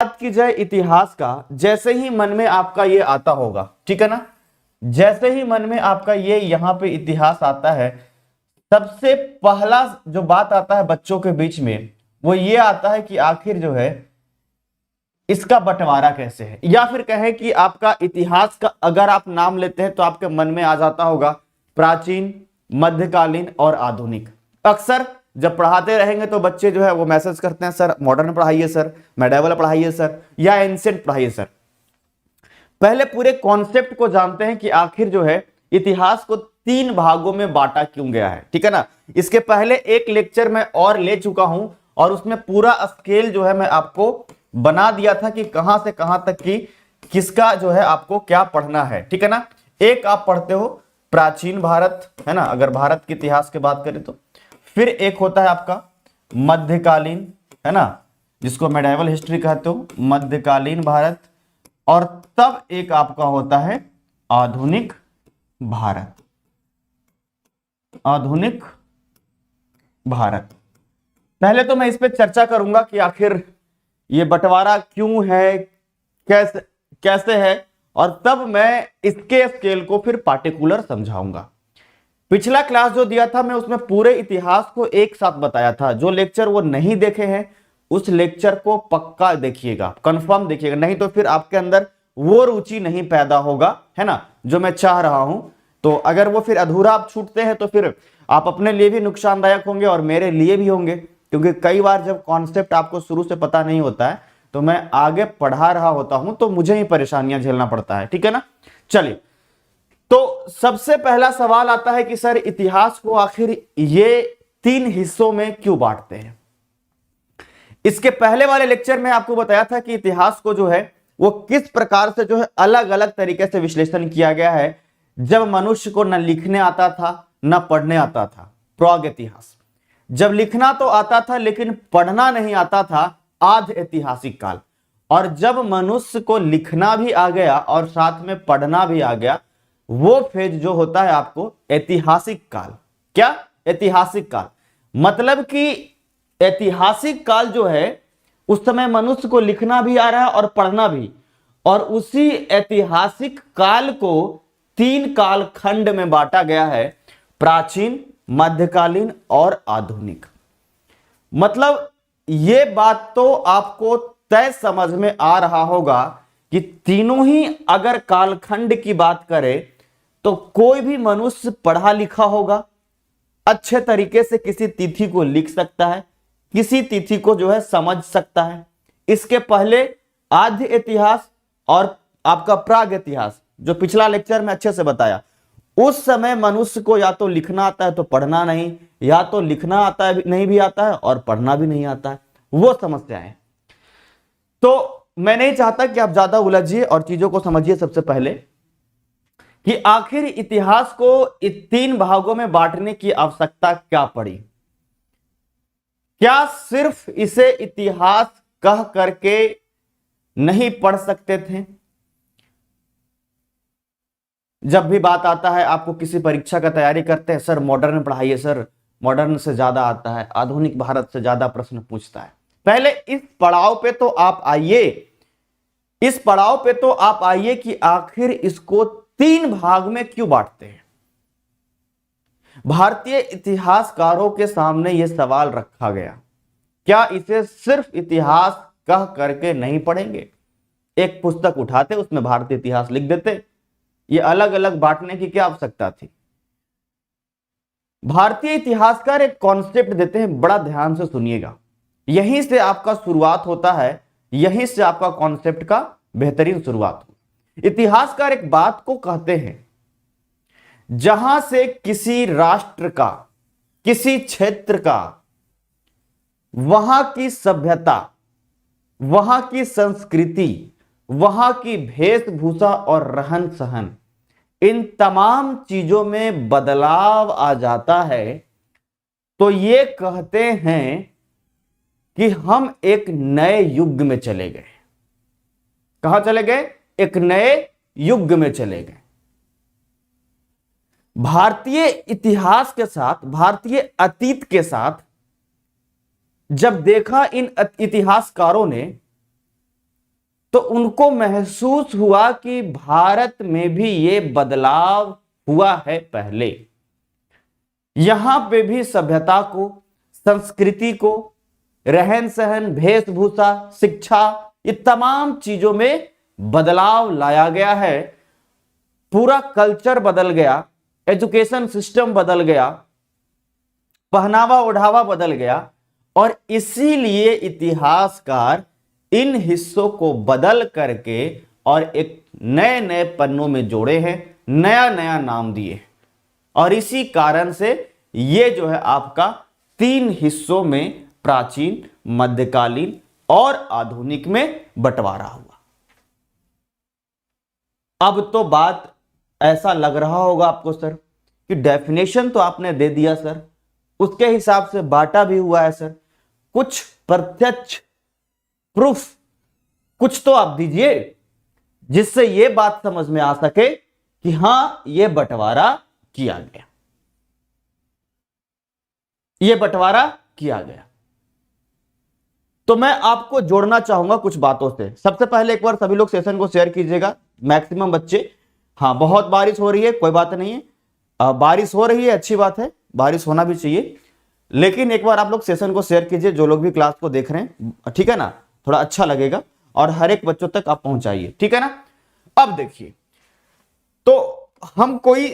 बात की जाए इतिहास का, जैसे ही मन में आपका ये आता होगा, ठीक है ना, जैसे ही मन में आपका ये यहां पे इतिहास आता है, सबसे पहला जो बात आता है बच्चों के बीच में वो ये आता है कि आखिर जो है इसका बंटवारा कैसे है, या फिर कहें कि आपका इतिहास का अगर आप नाम लेते हैं तो आपके मन में आ जाता होगा प्राचीन, मध्यकालीन और आधुनिक। अक्सर जब पढ़ाते रहेंगे तो बच्चे जो है वो मैसेज करते हैं सर मॉडर्न पढ़ाइए सर, मेडिवल पढ़ाइए सर, या एंशिएंट पढ़ाइए सर। पहले पूरे कॉन्सेप्ट को जानते हैं कि आखिर जो है इतिहास को 3 भागों में बांटा क्यों गया है, ठीक है ना। इसके पहले एक लेक्चर मैं और ले चुका हूं और उसमें पूरा स्केल जो है मैं आपको बना दिया था कि कहां से कहां तक की किसका जो है आपको क्या पढ़ना है, ठीक है ना। एक आप पढ़ते हो प्राचीन भारत, है ना, अगर भारत के इतिहास की बात करें तो। फिर एक होता है आपका मध्यकालीन, है ना, जिसको मेडिवल हिस्ट्री कहते हो, मध्यकालीन भारत। और तब एक आपका होता है आधुनिक भारत, आधुनिक भारत। पहले तो मैं इस पे चर्चा करूंगा कि आखिर ये बंटवारा क्यों है, कैसे कैसे है, और तब मैं इसके स्केल को फिर पार्टिकुलर समझाऊंगा। पिछला क्लास जो दिया था मैं उसमें पूरे इतिहास को एक साथ बताया था। जो लेक्चर वो नहीं देखे हैं उस लेक्चर को पक्का देखिएगा, कंफर्म देखिएगा, नहीं तो फिर आपके अंदर वो रुचि नहीं पैदा होगा, है ना, जो मैं चाह रहा हूं। तो अगर वो फिर अधूरा आप छूटते हैं तो फिर आप अपने लिए भी नुकसानदायक होंगे और मेरे लिए भी होंगे, क्योंकि कई बार जब कॉन्सेप्ट आपको शुरू से पता नहीं होता है तो मैं आगे पढ़ा रहा होता हूं तो मुझे ही परेशानियां झेलना पड़ता है, ठीक है ना। चलिए, तो सबसे पहला सवाल आता है कि सर इतिहास को आखिर ये 3 हिस्सों में क्यों बांटते हैं। इसके पहले वाले लेक्चर में आपको बताया था कि इतिहास को जो है वो किस प्रकार से जो है अलग अलग तरीके से विश्लेषण किया गया है, जब मनुष्य को न लिखने आता था न पढ़ने आता था, प्राग इतिहास। जब लिखना तो आता था लेकिन पढ़ना नहीं आता था, आध ऐतिहासिक काल। और जब मनुष्य को लिखना भी आ गया और साथ में पढ़ना भी आ गया, वो फेज जो होता है आपको ऐतिहासिक काल। क्या? ऐतिहासिक काल। मतलब कि ऐतिहासिक काल जो है उस समय मनुष्य को लिखना भी आ रहा है और पढ़ना भी, और उसी ऐतिहासिक काल को 3 काल खंड में बांटा गया है, प्राचीन, मध्यकालीन और आधुनिक। मतलब ये बात तो आपको तय समझ में आ रहा होगा कि तीनों ही अगर कालखंड की बात करें तो कोई भी मनुष्य पढ़ा लिखा होगा, अच्छे तरीके से किसी तिथि को लिख सकता है, किसी तिथि को जो है समझ सकता है। इसके पहले आद्य इतिहास और आपका प्राग इतिहास जो पिछला लेक्चर में अच्छे से बताया, उस समय मनुष्य को या तो लिखना आता है तो पढ़ना नहीं, या तो लिखना आता है नहीं भी आता है और पढ़ना भी नहीं आता है, वो समस्या है। तो मैं नहीं चाहता कि आप ज्यादा उलझिए और चीजों को समझिए। सबसे पहले कि आखिर इतिहास को 3 भागों में बांटने की आवश्यकता क्या पड़ी। क्या सिर्फ इसे इतिहास कह करके नहीं पढ़ सकते थे? जब भी बात आता है आपको किसी परीक्षा का तैयारी करते हैं, सर मॉडर्न पढ़ाइए सर, मॉडर्न से ज्यादा आता है, आधुनिक भारत से ज्यादा प्रश्न पूछता है। पहले इस पड़ाव पे तो आप आइए, इस पड़ाव पे तो आप आइए कि आखिर इसको 3 भाग में क्यों बांटते हैं। भारतीय इतिहासकारों के सामने यह सवाल रखा गया, क्या इसे सिर्फ इतिहास कह करके नहीं पढ़ेंगे? एक पुस्तक उठाते उसमें भारतीय इतिहास लिख देते, ये अलग अलग बांटने की क्या आवश्यकता थी। भारतीय इतिहासकार एक कॉन्सेप्ट देते हैं, बड़ा ध्यान से सुनिएगा, यहीं से आपका शुरुआत होता है, यहीं से आपका कॉन्सेप्ट का बेहतरीन शुरुआत हो। इतिहासकार एक बात को कहते हैं, जहां से किसी राष्ट्र का, किसी क्षेत्र का, वहां की सभ्यता, वहां की संस्कृति, वहां की वेशभूषा और रहन सहन, इन तमाम चीजों में बदलाव आ जाता है, तो ये कहते हैं कि हम एक नए युग में चले गए। कहां चले गए? एक नए युग में चले गए। भारतीय इतिहास के साथ, भारतीय अतीत के साथ जब देखा इन इतिहासकारों ने, तो उनको महसूस हुआ कि भारत में भी ये बदलाव हुआ है पहले, यहां पे भी सभ्यता को, संस्कृति को, रहन सहन, वेशभूषा, शिक्षा, ये तमाम चीजों में बदलाव लाया गया है। पूरा कल्चर बदल गया, एजुकेशन सिस्टम बदल गया, पहनावा ओढ़ावा बदल गया, और इसीलिए इतिहासकार इन हिस्सों को बदल करके और एक नए नए पन्नों में जोड़े हैं, नया नया नाम दिए, और इसी कारण से ये जो है आपका 3 हिस्सों में प्राचीन, मध्यकालीन और आधुनिक में बंटवारा हुआ। अब तो बात ऐसा लग रहा होगा आपको सर कि डेफिनेशन तो आपने दे दिया सर, उसके हिसाब से बांटा भी हुआ है सर, कुछ प्रत्यक्ष प्रूफ कुछ तो आप दीजिए जिससे यह बात समझ में आ सके कि हां यह बंटवारा किया गया, यह बंटवारा किया गया। तो मैं आपको जोड़ना चाहूंगा कुछ बातों से। सबसे पहले एक बार सभी लोग सेशन को शेयर कीजिएगा, मैक्सिमम बच्चे। हाँ, बहुत बारिश हो रही है, कोई बात नहीं है, बारिश हो रही है, अच्छी बात है, बारिश होना भी चाहिए, लेकिन एक बार आप लोग सेशन को शेयर कीजिए, जो लोग भी क्लास को देख रहे हैं, ठीक है ना, थोड़ा अच्छा लगेगा, और हर एक बच्चों तक आप पहुंचाइए, ठीक है ना। अब देखिए, तो हम कोई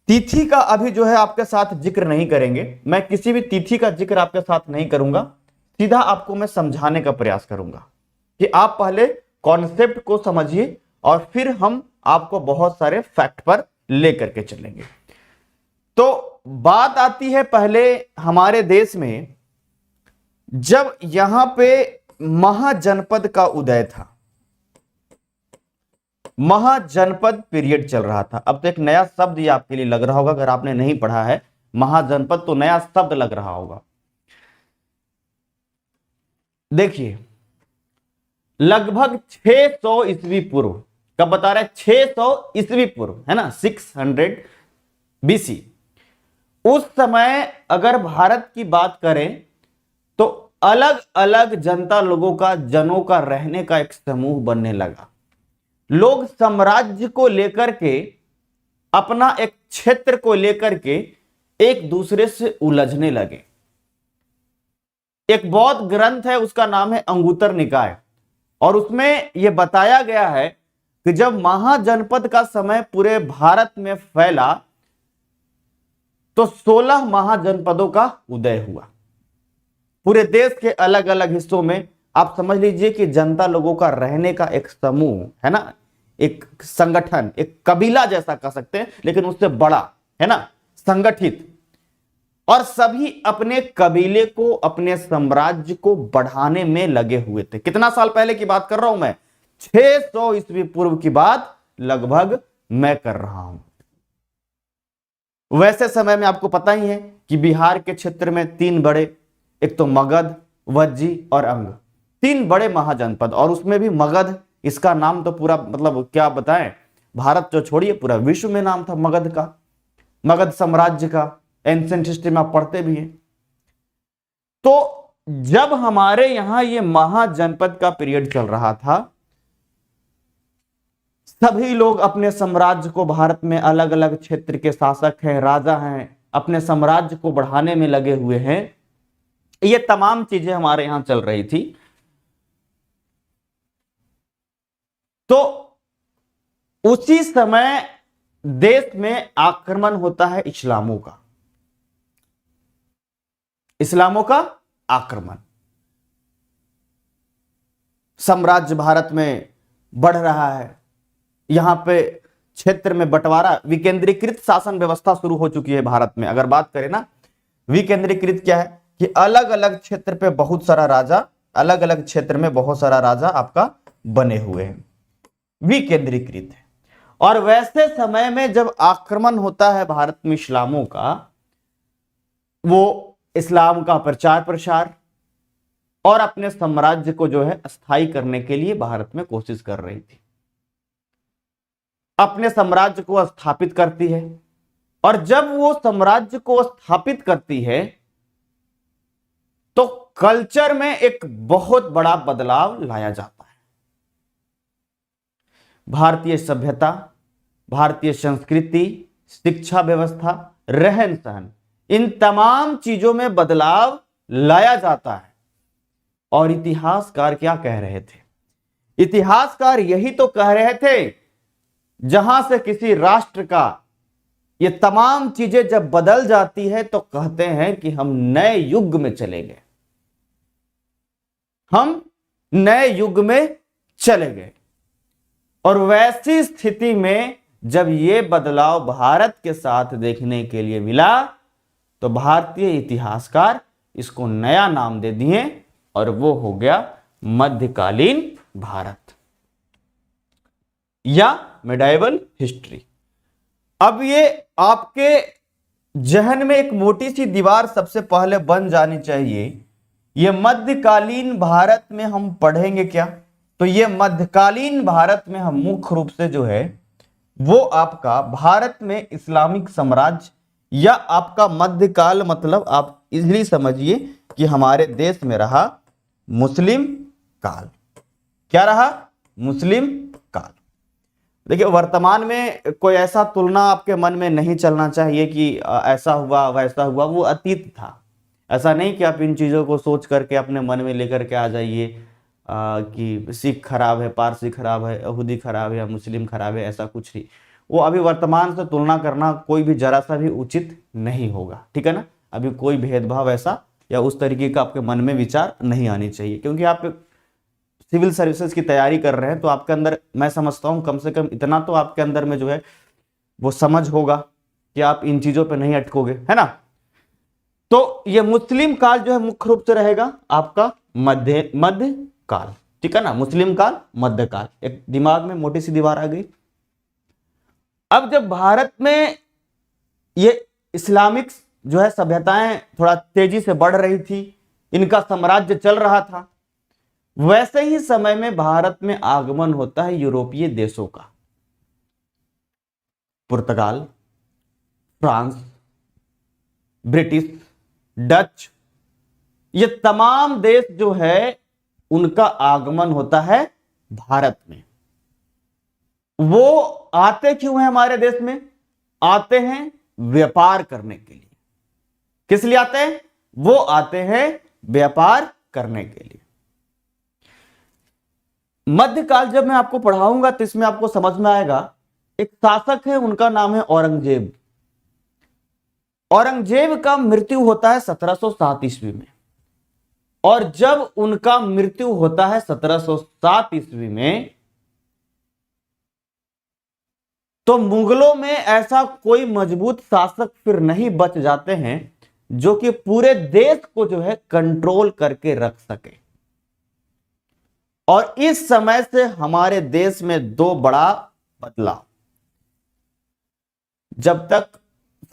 तिथि का अभी जो है आपके साथ जिक्र नहीं करेंगे, मैं किसी भी तिथि का जिक्र आपके साथ नहीं करूंगा, सीधा आपको मैं समझाने का प्रयास करूंगा कि आप पहले कॉन्सेप्ट को समझिए और फिर हम आपको बहुत सारे फैक्ट पर लेकर के चलेंगे। तो बात आती है पहले हमारे देश में जब यहां पे महाजनपद का उदय था, महाजनपद पीरियड चल रहा था। अब तो एक नया शब्द ये आपके लिए लग रहा होगा, अगर आपने नहीं पढ़ा है महाजनपद तो नया शब्द लग रहा होगा। देखिए, लगभग 600 ईस्वी पूर्व, कब बता रहे हैं, 600 ईस्वी पूर्व, है ना, 600 BC, उस समय अगर भारत की बात करें तो अलग अलग जनता लोगों का, जनों का रहने का एक समूह बनने लगा। लोग साम्राज्य को लेकर के, अपना एक क्षेत्र को लेकर के एक दूसरे से उलझने लगे। एक बौद्ध ग्रंथ है, उसका नाम है अंगुत्तर निकाय, और उसमें यह बताया गया है कि जब महाजनपद का समय पूरे भारत में फैला तो 16 महाजनपदों का उदय हुआ पूरे देश के अलग अलग हिस्सों में। आप समझ लीजिए कि जनता लोगों का रहने का एक समूह, है ना, एक संगठन, एक कबीला जैसा कह सकते हैं, लेकिन उससे बड़ा, है ना, संगठित, और सभी अपने कबीले को, अपने साम्राज्य को बढ़ाने में लगे हुए थे। कितना साल पहले की बात कर रहा हूं मैं, 600 ईस्वी पूर्व की बात लगभग मैं कर रहा हूं। वैसे समय में आपको पता ही है कि बिहार के क्षेत्र में 3 बड़े, एक तो मगध, वज्जी और अंग, 3 बड़े महाजनपद, और उसमें भी मगध, इसका नाम तो पूरा मतलब क्या बताएं, भारत जो छोड़िए पूरा विश्व में नाम था मगध का, मगध साम्राज्य का, एंशिएंट हिस्ट्री में आप पढ़ते भी हैं। तो जब हमारे यहां ये महाजनपद का पीरियड चल रहा था, सभी लोग अपने साम्राज्य को, भारत में अलग अलग क्षेत्र के शासक हैं, राजा हैं, अपने साम्राज्य को बढ़ाने में लगे हुए हैं, ये तमाम चीजें हमारे यहां चल रही थी। तो उसी समय देश में आक्रमण होता है इस्लामों का, इस्लामों का आक्रमण, साम्राज्य भारत में बढ़ रहा है, यहां पे क्षेत्र में बंटवारा, विकेंद्रीकृत शासन व्यवस्था शुरू हो चुकी है भारत में। अगर बात करें ना, विकेंद्रीकृत क्या है कि अलग अलग क्षेत्र पे बहुत सारा राजा, अलग अलग क्षेत्र में बहुत सारा राजा आपका बने हुए हैं, विकेंद्रीकृत है। और वैसे समय में जब आक्रमण होता है भारत में इस्लामों का, वो इस्लाम का प्रचार प्रसार और अपने साम्राज्य को जो है स्थायी करने के लिए भारत में कोशिश कर रही थी, अपने साम्राज्य को स्थापित करती है। और जब वो साम्राज्य को स्थापित करती है तो कल्चर में एक बहुत बड़ा बदलाव लाया जाता है। भारतीय सभ्यता, भारतीय संस्कृति, शिक्षा व्यवस्था, रहन सहन, इन तमाम चीजों में बदलाव लाया जाता है। और इतिहासकार क्या कह रहे थे? इतिहासकार यही तो कह रहे थे, जहां से किसी राष्ट्र का ये तमाम चीजें जब बदल जाती है तो कहते हैं कि हम नए युग में चले गए, हम नए युग में चले गए। और वैसी स्थिति में जब ये बदलाव भारत के साथ देखने के लिए मिला तो भारतीय इतिहासकार इसको नया नाम दे दिए और वो हो गया मध्यकालीन भारत या मिडाइवल हिस्ट्री। अब ये आपके जहन में एक मोटी सी दीवार सबसे पहले बन जानी चाहिए, ये मध्यकालीन भारत में हम पढ़ेंगे क्या? तो ये मध्यकालीन भारत में हम मुख्य रूप से जो है वो आपका भारत में इस्लामिक साम्राज्य या आपका मध्यकाल, मतलब आप इजली समझिए कि हमारे देश में रहा मुस्लिम काल। क्या रहा? मुस्लिम काल। देखिए, वर्तमान में कोई ऐसा तुलना आपके मन में नहीं चलना चाहिए कि ऐसा हुआ वैसा हुआ, वो अतीत था। ऐसा नहीं कि आप इन चीज़ों को सोच करके अपने मन में लेकर के आ जाइए कि सिख खराब है, पारसी खराब है, यहूदी खराब है या मुस्लिम खराब है, ऐसा कुछ नहीं। वो अभी वर्तमान से तुलना करना कोई भी जरा सा भी उचित नहीं होगा, ठीक है ना। अभी कोई भेदभाव ऐसा या उस तरीके का आपके मन में विचार नहीं आनी चाहिए, क्योंकि आप सिविल सर्विसेज की तैयारी कर रहे हैं तो आपके अंदर, मैं समझता हूँ कम से कम इतना तो आपके अंदर में जो है वो समझ होगा कि आप इन चीज़ों पर नहीं अटकोगे, है ना। तो ये मुस्लिम काल जो है मुख्य रूप से रहेगा आपका मध्य काल, ठीक है ना। मुस्लिम काल, मध्य काल, एक दिमाग में मोटी सी दीवार आ गई। अब जब भारत में ये इस्लामिक जो है सभ्यताएं थोड़ा तेजी से बढ़ रही थी, इनका साम्राज्य चल रहा था, वैसे ही समय में भारत में आगमन होता है यूरोपीय देशों का। पुर्तगाल, फ्रांस, ब्रिटिश, डच, ये तमाम देश जो है उनका आगमन होता है भारत में। वो आते क्यों हैं हमारे देश में? आते हैं व्यापार करने के लिए। किस लिए आते हैं? वो आते हैं व्यापार करने के लिए। मध्यकाल जब मैं आपको पढ़ाऊंगा तो इसमें आपको समझ में आएगा। एक शासक है, उनका नाम है औरंगजेब। औरंगजेब का मृत्यु होता है 1707 ईस्वी में, और जब उनका मृत्यु होता है 1707 ईस्वी में, तो मुगलों में ऐसा कोई मजबूत शासक फिर नहीं बच जाते हैं जो कि पूरे देश को जो है कंट्रोल करके रख सके। और इस समय से हमारे देश में दो बड़ा बदलाव, जब तक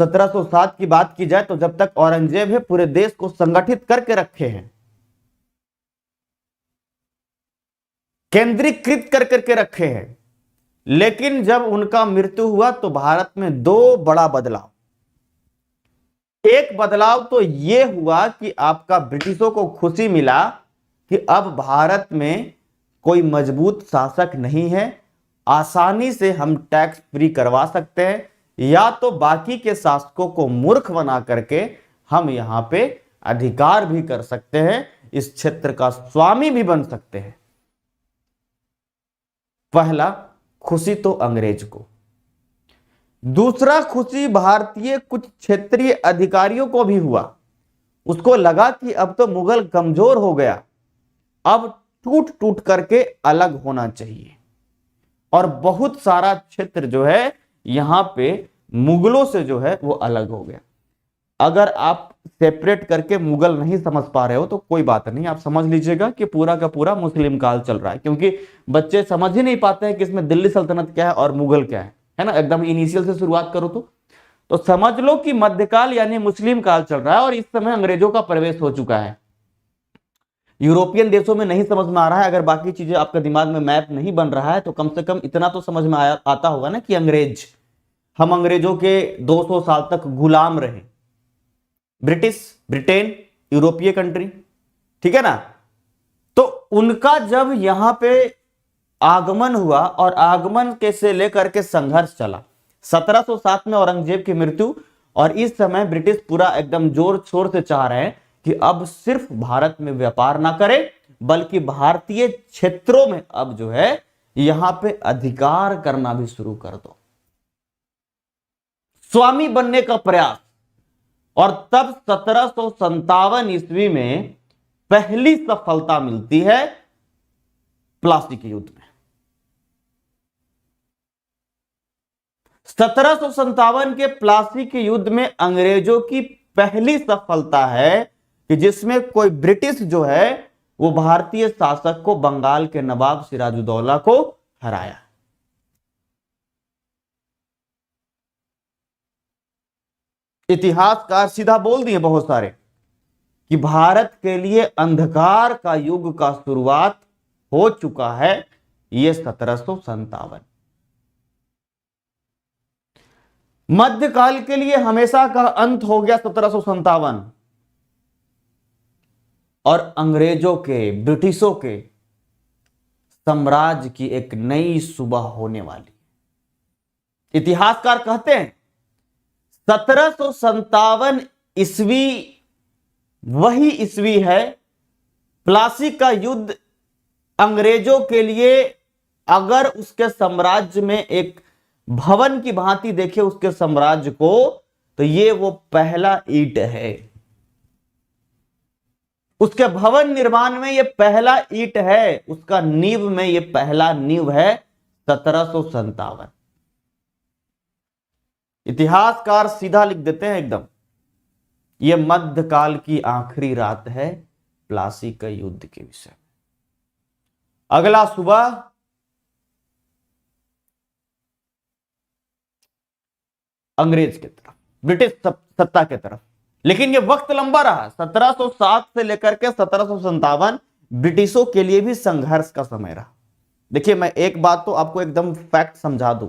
1707 की बात की जाए तो जब तक औरंगजेब है पूरे देश को संगठित करके रखे हैं, केंद्रीकृत कर करके रखे हैं। लेकिन जब उनका मृत्यु हुआ तो भारत में दो बड़ा बदलाव। एक बदलाव तो यह हुआ कि आपका ब्रिटिशों को खुशी मिला कि अब भारत में कोई मजबूत शासक नहीं है, आसानी से हम टैक्स फ्री करवा सकते हैं, या तो बाकी के शासकों को मूर्ख बना करके हम यहां पे अधिकार भी कर सकते हैं, इस क्षेत्र का स्वामी भी बन सकते हैं। पहला खुशी तो अंग्रेज को, दूसरा खुशी भारतीय कुछ क्षेत्रीय अधिकारियों को भी हुआ। उसको लगा कि अब तो मुगल कमजोर हो गया, अब टूट टूट करके अलग होना चाहिए। और बहुत सारा क्षेत्र जो है यहां पे मुगलों से जो है वो अलग हो गया। अगर आप सेपरेट करके मुगल नहीं समझ पा रहे हो तो कोई बात नहीं, आप समझ लीजिएगा कि पूरा का पूरा मुस्लिम काल चल रहा है, क्योंकि बच्चे समझ ही नहीं पाते हैं कि इसमें दिल्ली सल्तनत क्या है और मुगल क्या है ना। एकदम इनिशियल से शुरुआत करो तो समझ लो कि मध्यकाल यानी मुस्लिम काल चल रहा है, और इस समय अंग्रेजों का प्रवेश हो चुका है। यूरोपियन देशों में नहीं समझ में आ रहा है, अगर बाकी चीजें आपका दिमाग में मैप नहीं बन रहा है तो कम से कम इतना तो समझ में आता होगा ना कि अंग्रेज, हम अंग्रेजों के 200 साल तक गुलाम रहे। ब्रिटिश, ब्रिटेन, यूरोपीय कंट्री, ठीक है ना। तो उनका जब यहां पे आगमन हुआ और आगमन के से लेकर के संघर्ष चला। 1707 में औरंगजेब की मृत्यु, और इस समय ब्रिटिश पूरा एकदम जोर शोर से चाह रहे हैं कि अब सिर्फ भारत में व्यापार ना करे, बल्कि भारतीय क्षेत्रों में अब जो है यहां पे अधिकार करना भी शुरू कर दो, स्वामी बनने का प्रयास। और तब 1757 ईस्वी में पहली सफलता मिलती है प्लासी के युद्ध में। 1757 के प्लासी के युद्ध में अंग्रेजों की पहली सफलता है कि जिसमें कोई ब्रिटिश जो है वो भारतीय शासक को, बंगाल के नवाब सिराजुद्दौला को हराया। इतिहासकार सीधा बोल दिए बहुत सारे कि भारत के लिए अंधकार का युग का शुरुआत हो चुका है, ये 1757। मध्यकाल के लिए हमेशा का अंत हो गया 1757, और अंग्रेजों के, ब्रिटिशों के साम्राज्य की एक नई सुबह होने वाली। इतिहासकार कहते हैं 1757 ईस्वी वही ईस्वी है, प्लासी का युद्ध अंग्रेजों के लिए अगर उसके साम्राज्य में एक भवन की भांति देखे उसके साम्राज्य को, तो ये वो पहला ईंट है। उसके भवन निर्माण में ये पहला ईंट है, उसका नींव में ये पहला नींव है 1757। इतिहासकार सीधा लिख देते हैं एकदम, ये मध्यकाल की आखिरी रात है प्लासी के युद्ध के विषय में। अगला सुबह अंग्रेज की तरफ, ब्रिटिश सत्ता की तरफ। लेकिन ये वक्त लंबा रहा, 1707 से लेकर के 1757 ब्रिटिशों के लिए भी संघर्ष का समय रहा। देखिए, मैं एक बात तो आपको एकदम फैक्ट समझा दूं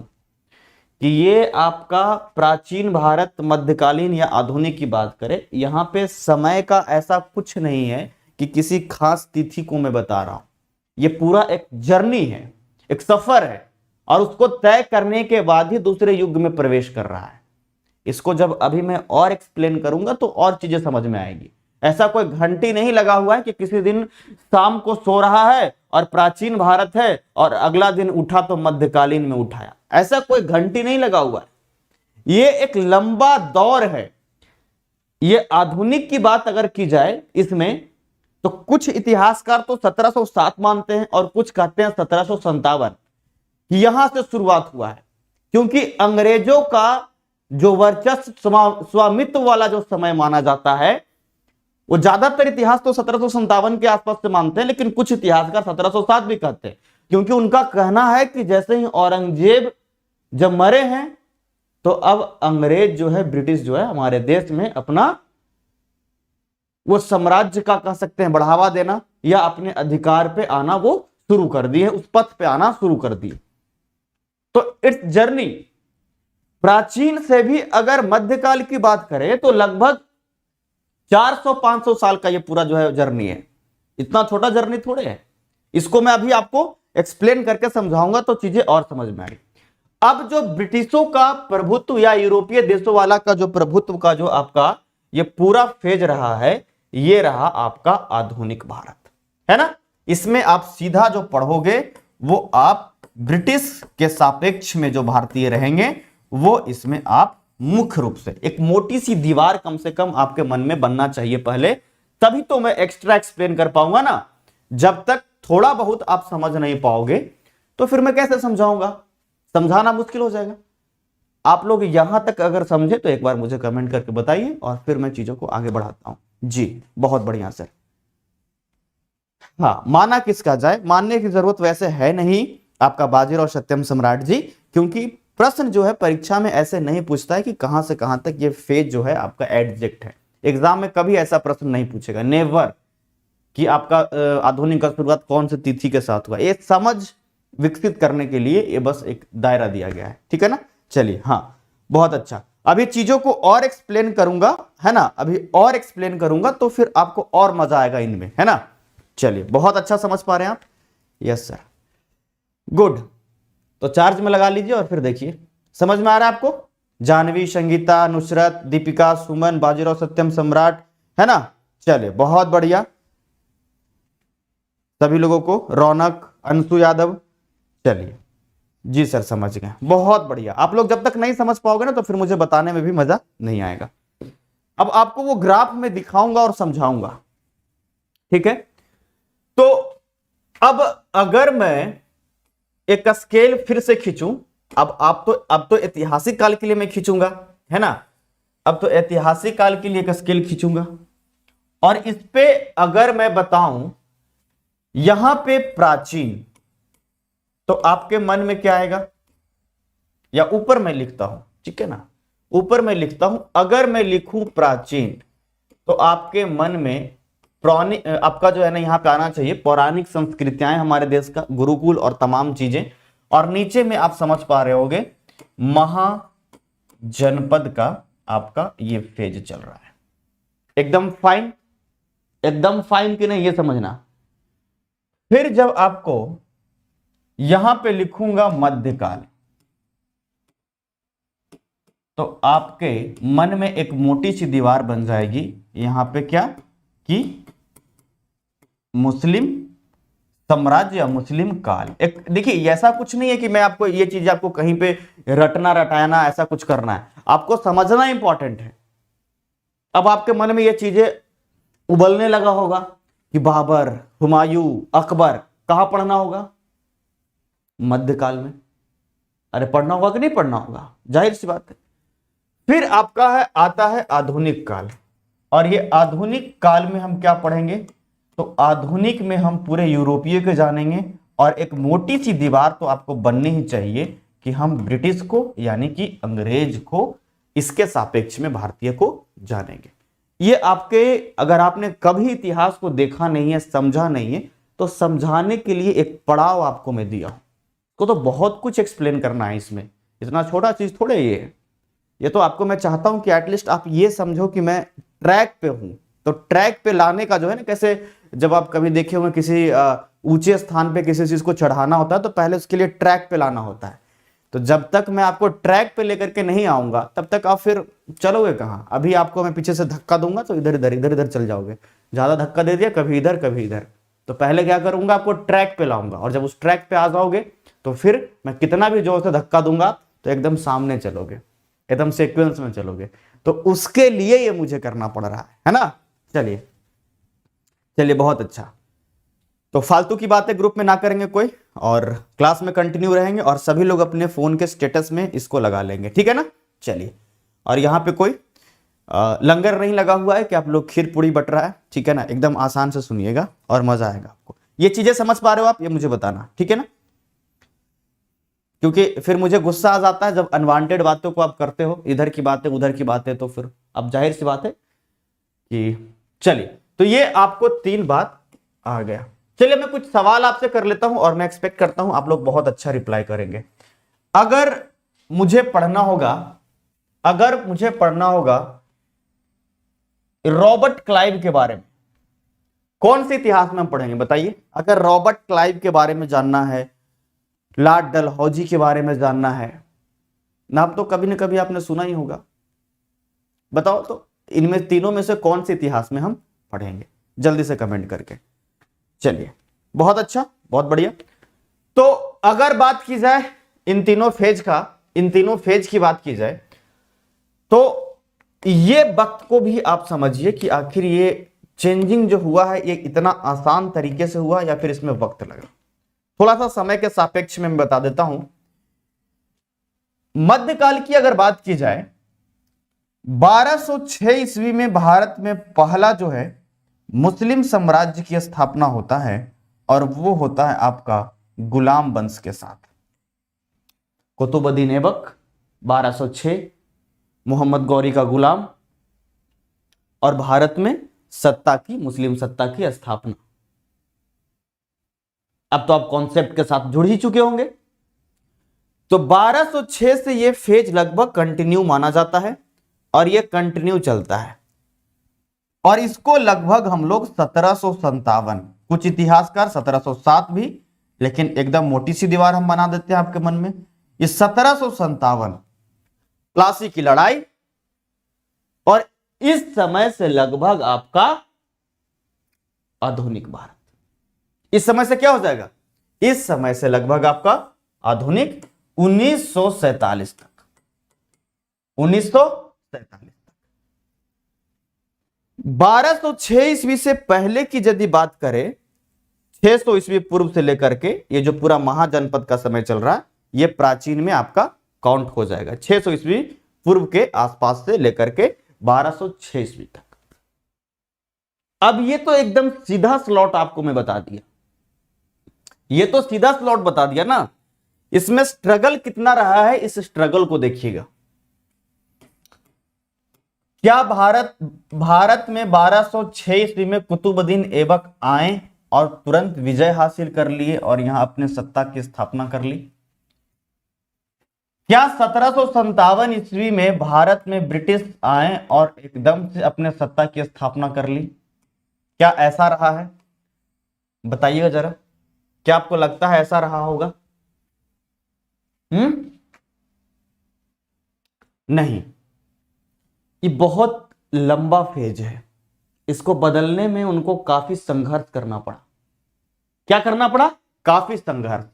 कि ये आपका प्राचीन भारत, मध्यकालीन या आधुनिक की बात करें, यहां पे समय का ऐसा कुछ नहीं है कि किसी खास तिथि को मैं बता रहा हूं। ये पूरा एक जर्नी है, एक सफर है, और उसको तय करने के बाद ही दूसरे युग में प्रवेश कर रहा है। इसको जब अभी मैं और एक्सप्लेन करूंगा तो और चीजें समझ में आएगी। ऐसा कोई घंटी नहीं लगा हुआ है कि किसी दिन शाम को सो रहा है और प्राचीन भारत है और अगला दिन उठा तो मध्यकालीन में उठाया, ऐसा कोई घंटी नहीं लगा हुआ है। ये एक लंबा दौर है। ये आधुनिक की बात अगर की जाए इसमें, तो कुछ इतिहासकार तो 1707 मानते हैं और कुछ कहते हैं 1757 यहां से शुरुआत हुआ है, क्योंकि अंग्रेजों का जो वर्चस्व, स्वामित्व वाला जो समय माना जाता है, वो ज्यादातर इतिहास तो 1757 के आसपास से मानते हैं, लेकिन कुछ इतिहासकार 1707 भी कहते हैं, क्योंकि उनका कहना है कि जैसे ही औरंगजेब जब मरे हैं तो अब अंग्रेज जो है, ब्रिटिश जो है, हमारे देश में अपना वो साम्राज्य का कह सकते हैं बढ़ावा देना या अपने अधिकार पे आना वो शुरू कर दिए, उस पथ पे आना शुरू कर दिए। तो इट्स जर्नी। प्राचीन से भी अगर मध्यकाल की बात करें तो लगभग 400-500 साल का ये पूरा जो है जर्नी है। इतना छोटा जर्नी थोड़े है। इसको मैं अभी आपको एक्सप्लेन करके समझाऊंगा तो चीजें और समझ में आएगी। अब जो ब्रिटिशों का प्रभुत्व या यूरोपीय देशों वाला का जो प्रभुत्व का जो आपका ये पूरा फेज रहा है, ये रहा आपका आधुनिक भारत, है ना। इसमें आप सीधा जो पढ़ोगे वो आप ब्रिटिश के सापेक्ष में जो भारतीय रहेंगे वो इसमें आप मुख्य रूप से एक मोटी सी दीवार कम से कम आपके मन में बनना चाहिए पहले, तभी तो मैं एक्स्ट्रा एक्सप्लेन कर पाऊंगा ना। जब तक थोड़ा बहुत आप समझ नहीं पाओगे तो फिर मैं कैसे समझाऊंगा, समझाना मुश्किल हो जाएगा। आप लोग यहां तक अगर समझे तो एक बार मुझे कमेंट करके बताइए और फिर मैं चीजों को आगे बढ़ाता हूं। जी बहुत बढ़िया सर। हाँ, माना किसका जाए, मानने की जरूरत वैसे है नहीं आपका बाजीराव सत्यम सम्राट जी, क्योंकि प्रश्न जो है परीक्षा में ऐसे नहीं पूछता है कि कहां से कहां तक ये फेज जो है आपका एडजेक्ट है। एग्जाम में कभी ऐसा प्रश्न नहीं पूछेगा, नेवर, कि आपका आधुनिक का शुरुआत कौन से तिथि के साथ हुआ। ये समझ विकसित करने के लिए ये बस एक दायरा दिया गया है, ठीक है ना। चलिए, हाँ बहुत अच्छा। अभी चीजों को और एक्सप्लेन करूंगा, है ना, अभी और एक्सप्लेन करूंगा तो फिर आपको और मजा आएगा इनमें, है ना। चलिए, बहुत अच्छा समझ पा रहे हैं आप। Yes sir. गुड। तो चार्ज में लगा लीजिए और फिर देखिए समझ में आ रहा है आपको। जानवी, संगीता, नुसरत, दीपिका, सुमन, बाजीराव, सत्यम, सम्राट, है ना। चलिए बहुत बढ़िया, सभी लोगों को, रौनक, अंशु यादव। चलिए जी सर समझ गए, बहुत बढ़िया। आप लोग जब तक नहीं समझ पाओगे ना तो फिर मुझे बताने में भी मजा नहीं आएगा। अब आपको वो ग्राफ में दिखाऊंगा और समझाऊंगा, ठीक है। तो अब अगर मैं एक स्केल फिर से खींचूं, अब तो ऐतिहासिक काल के लिए मैं खींचूंगा, है ना। अब तो ऐतिहासिक काल के लिए एक स्केल खींचूंगा और इस पे अगर मैं बताऊं यहां पे प्राचीन, तो आपके मन में क्या आएगा, या ऊपर मैं लिखता हूं, ठीक है ना, ऊपर मैं लिखता हूं, अगर मैं लिखूं प्राचीन तो आपके मन में आपका जो है ना यहां पे आना चाहिए पौराणिक संस्कृतियां हमारे देश का, गुरुकुल और तमाम चीजें। और नीचे में आप समझ पा रहे होगे महाजनपद का आपका ये फेज चल रहा है। एकदम फाइन, एकदम फाइन कि नहीं, ये समझना। फिर जब आपको यहां पे लिखूंगा मध्यकाल, तो आपके मन में एक मोटी सी दीवार बन जाएगी, यहां पे क्या कि मुस्लिम साम्राज्य या मुस्लिम काल। एक देखिए ऐसा कुछ नहीं है कि मैं आपको ये चीज आपको कहीं पे रटना रटाना ऐसा कुछ करना है, आपको समझना इंपॉर्टेंट है। अब आपके मन में ये चीजें उबलने लगा होगा कि बाबर, हुमायूं, अकबर, कहां पढ़ना होगा, मध्यकाल में। अरे पढ़ना होगा कि नहीं पढ़ना होगा, जाहिर सी बात है। फिर आपका है आता है आधुनिक काल, और ये आधुनिक काल में हम क्या पढ़ेंगे, तो आधुनिक में हम पूरे यूरोपीय के जानेंगे। और एक मोटी सी दीवार तो आपको बननी ही चाहिए कि हम ब्रिटिश को यानी कि अंग्रेज को इसके सापेक्ष में भारतीय को जानेंगे। ये आपके, अगर आपने कभी इतिहास को देखा नहीं है, समझा नहीं है, तो समझाने के लिए एक पड़ाव आपको मैं दिया हूं। तो बहुत कुछ एक्सप्लेन करना है इसमें, इतना छोटा चीज थोड़े ये है। ये तो आपको मैं चाहता हूं कि एटलीस्ट आप ये समझो कि मैं ट्रैक पे हूं। तो ट्रैक पे लाने का जो है ना, कैसे जब आप कभी देखे होंगे किसी ऊंचे स्थान पे किसी चीज को चढ़ाना होता है तो पहले उसके लिए ट्रैक पे लाना होता है। तो जब तक मैं आपको ट्रैक पे लेकर के नहीं आऊंगा तब तक आप फिर चलोगे कहां। अभी आपको मैं पीछे से धक्का दूंगा तो इधर इधर इधर इधर चल जाओगे, ज्यादा धक्का दे दिया कभी इधर कभी इधर। तो पहले क्या करूंगा, आपको ट्रैक पे लाऊंगा, और जब उस ट्रैक पे आ जाओगे तो फिर मैं कितना भी जोर से धक्का दूंगा तो एकदम सामने चलोगे, एकदम सीक्वेंस में चलोगे। तो उसके लिए ये मुझे करना पड़ रहा है ना। चलिए चलिए बहुत अच्छा। तो फालतू की बातें ग्रुप में ना करेंगे कोई, और क्लास में कंटिन्यू रहेंगे, और सभी लोग अपने फोन के स्टेटस में इसको लगा लेंगे, ठीक है ना। चलिए, और यहां पे कोई लंगर नहीं लगा हुआ है कि आप लोग खीर पूड़ी बट रहा है, ठीक है ना। एकदम आसान से सुनिएगा और मजा आएगा आपको। ये चीजें समझ पा रहे हो आप, ये मुझे बताना, ठीक है ना। क्योंकि फिर मुझे गुस्सा आ जाता है जब अनवांटेड बातों को आप करते हो, इधर की बातें उधर की बातें, तो फिर अब जाहिर सी बात है कि चलिए। तो ये आपको 3 बात आ गया। चलिए मैं कुछ सवाल आपसे कर लेता हूं और मैं एक्सपेक्ट करता हूं आप लोग बहुत अच्छा रिप्लाई करेंगे। अगर मुझे पढ़ना होगा रॉबर्ट क्लाइव के बारे में, कौन से इतिहास में हम पढ़ेंगे बताइए। अगर रॉबर्ट क्लाइव के बारे में जानना है, लॉर्ड डलहौजी के बारे में जानना है, नाम तो कभी ना कभी आपने सुना ही होगा, बताओ तो इनमें तीनों में से कौन से इतिहास में हम पढ़ेंगे, जल्दी से कमेंट करके। चलिए बहुत अच्छा, बहुत बढ़िया। तो अगर बात की जाए इन तीनों फेज की बात की जाए, तो ये वक्त को भी आप समझिए कि आखिर ये चेंजिंग जो हुआ है ये इतना आसान तरीके से हुआ या फिर इसमें वक्त लगा। थोड़ा सा समय के सापेक्ष में मैं बता देता हूं। मध्यकाल की अगर बात की जाए, 1206 ईस्वी में भारत में पहला जो है मुस्लिम साम्राज्य की स्थापना होता है, और वो होता है आपका गुलाम वंश के साथ। कुतुबुद्दीन ऐबक 1206, मोहम्मद गौरी का गुलाम, और भारत में मुस्लिम सत्ता की स्थापना। अब तो आप कॉन्सेप्ट के साथ जुड़ ही चुके होंगे। तो 1206 से ये फेज लगभग कंटिन्यू माना जाता है, और ये कंटिन्यू चलता है, और इसको लगभग हम लोग 1757, कुछ इतिहासकार 1707 भी लेकिन एकदम मोटी सी दीवार हम बना देते हैं आपके मन में। ये 1757 प्लासी की लड़ाई, और इस समय से लगभग आपका आधुनिक भारत, इस समय से क्या हो जाएगा, इस समय से लगभग आपका आधुनिक 1947 तक, 1947 तक। 1206 ईस्वी से पहले की यदि बात करें, 600 ईस्वी पूर्व से लेकर के ये जो पूरा महाजनपद का समय चल रहा है, ये प्राचीन में आपका काउंट हो जाएगा। 600 ईस्वी पूर्व के आसपास से लेकर के 1206 ईस्वी तक। अब ये तो एकदम सीधा स्लॉट आपको मैं बता दिया, ये तो सीधा स्लॉट बता दिया ना। इसमें स्ट्रगल कितना रहा है, इस स्ट्रगल को देखिएगा। क्या भारत में 1206 ईस्वी में कुतुबुद्दीन ऐबक आए और तुरंत विजय हासिल कर लिए और यहां अपने सत्ता की स्थापना कर ली? क्या 1757 ईस्वी में भारत में ब्रिटिश आए और एकदम से अपने सत्ता की स्थापना कर ली? क्या ऐसा रहा है? बताइएगा जरा, क्या आपको लगता है ऐसा रहा होगा? नहीं, ये बहुत लंबा फेज है। इसको बदलने में उनको काफी संघर्ष करना पड़ा। क्या करना पड़ा? काफी संघर्ष।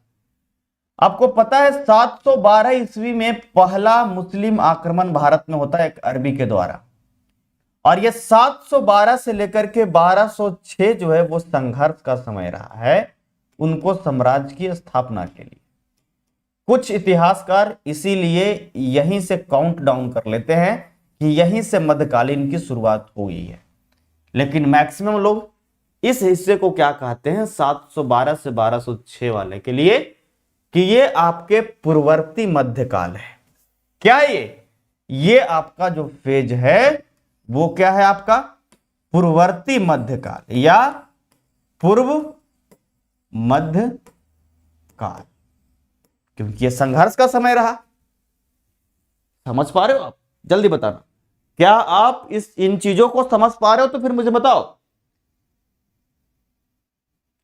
आपको पता है 712 ईस्वी में पहला मुस्लिम आक्रमण भारत में होता है एक अरबी के द्वारा, और ये 712 से लेकर के 1206 जो है वो संघर्ष का समय रहा है उनको साम्राज्य की स्थापना के लिए। कुछ इतिहासकार इसीलिए यहीं से काउंट डाउन कर लेते हैं कि यहीं से मध्यकालीन की शुरुआत हुई है, लेकिन मैक्सिमम लोग इस हिस्से को क्या कहते हैं, 712 से 1206 वाले के लिए, कि ये आपके पूर्ववर्ती मध्यकाल है। क्या ये आपका जो फेज है वो क्या है, आपका पूर्ववर्ती मध्यकाल या पूर्व मध्यकाल, क्योंकि ये संघर्ष का समय रहा। समझ पा रहे हो आप? जल्दी बताना, क्या आप इन चीजों को समझ पा रहे हो? तो फिर मुझे बताओ,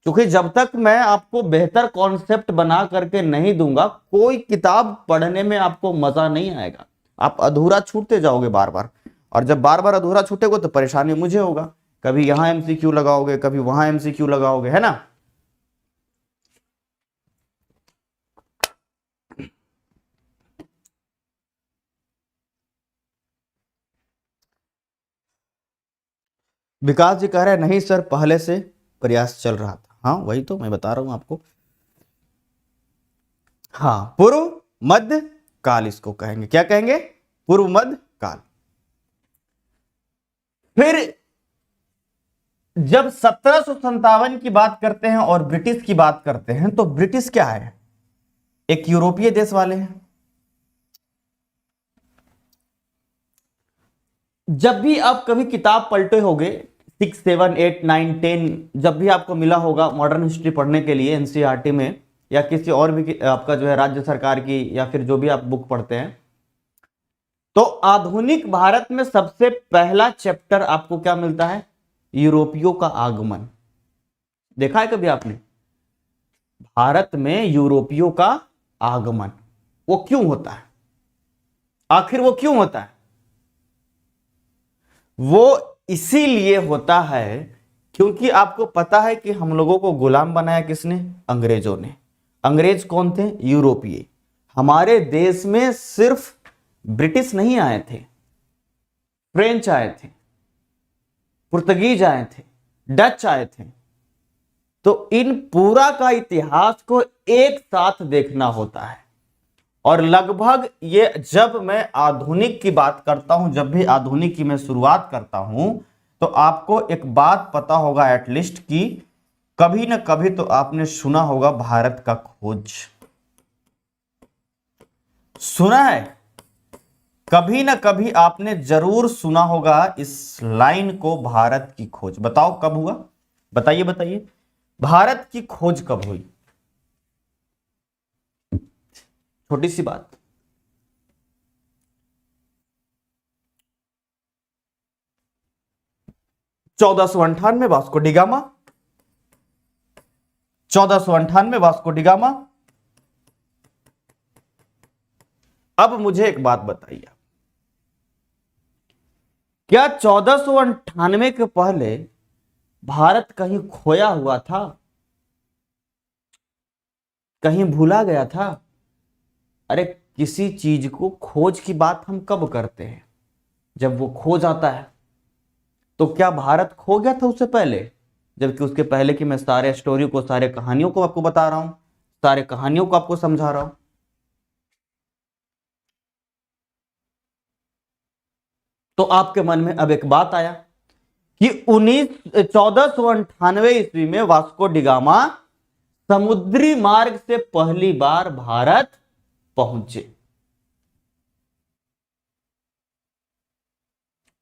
क्योंकि जब तक मैं आपको बेहतर कॉन्सेप्ट बना करके नहीं दूंगा, कोई किताब पढ़ने में आपको मजा नहीं आएगा। आप अधूरा छूटते जाओगे बार बार, और जब बार बार अधूरा छूटेगा तो परेशानी मुझे होगा। कभी यहां एमसीक्यू लगाओगे, कभी वहां एमसीक्यू लगाओगे, है ना। विकास जी कह रहे हैं नहीं सर, पहले से प्रयास चल रहा था। हाँ वही तो मैं बता रहा हूं आपको। हाँ, पूर्व मध्य काल इसको कहेंगे। क्या कहेंगे? पूर्व मध्य काल। फिर जब 1757 की बात करते हैं और ब्रिटिश की बात करते हैं, तो ब्रिटिश क्या है? एक यूरोपीय देश वाले हैं। जब भी आप कभी किताब पलटे होगे 6, 7, 8, 9, 10, जब भी आपको मिला होगा मॉडर्न हिस्ट्री पढ़ने के लिए एनसीईआरटी में, या किसी और भी आपका जो है राज्य सरकार की, या फिर जो भी आप बुक पढ़ते हैं, तो आधुनिक भारत में सबसे पहला चैप्टर आपको क्या मिलता है? यूरोपियों का आगमन। देखा है कभी आपने? भारत में यूरोपियों का आगमन वो क्यों होता है? आखिर वो क्यों होता है? वो इसीलिए होता है क्योंकि आपको पता है कि हम लोगों को गुलाम बनाया किसने? अंग्रेजों ने। अंग्रेज कौन थे? यूरोपीय। हमारे देश में सिर्फ ब्रिटिश नहीं आए थे, फ्रेंच आए थे, पुर्तगीज आए थे, डच आए थे। तो इन पूरा का इतिहास को एक साथ देखना होता है। और लगभग ये, जब मैं आधुनिक की बात करता हूं, जब भी आधुनिक की मैं शुरुआत करता हूं, तो आपको एक बात पता होगा एटलीस्ट कि कभी ना कभी तो आपने सुना होगा भारत का खोज। सुना है? कभी ना कभी आपने जरूर सुना होगा इस लाइन को, भारत की खोज। बताओ कब हुआ? बताइए बताइए, भारत की खोज कब हुई? छोटी सी बात। 1498 Vasco D gamma, 1498 Vasco D gamma. अब मुझे एक बात बताइए, क्या 1498 के पहले भारत कहीं खोया हुआ था, कहीं भूला गया था? अरे किसी चीज को खोज की बात हम कब करते हैं? जब वो खो जाता है। तो क्या भारत खो गया था उससे पहले? जबकि उसके पहले की मैं सारे स्टोरी को, सारे कहानियों को आपको बता रहा हूं, सारे कहानियों को आपको समझा रहा हूं। तो आपके मन में अब एक बात आया कि 1498 ईस्वी में वास्को डी गामा समुद्री मार्ग से पहली बार भारत पहुंचे,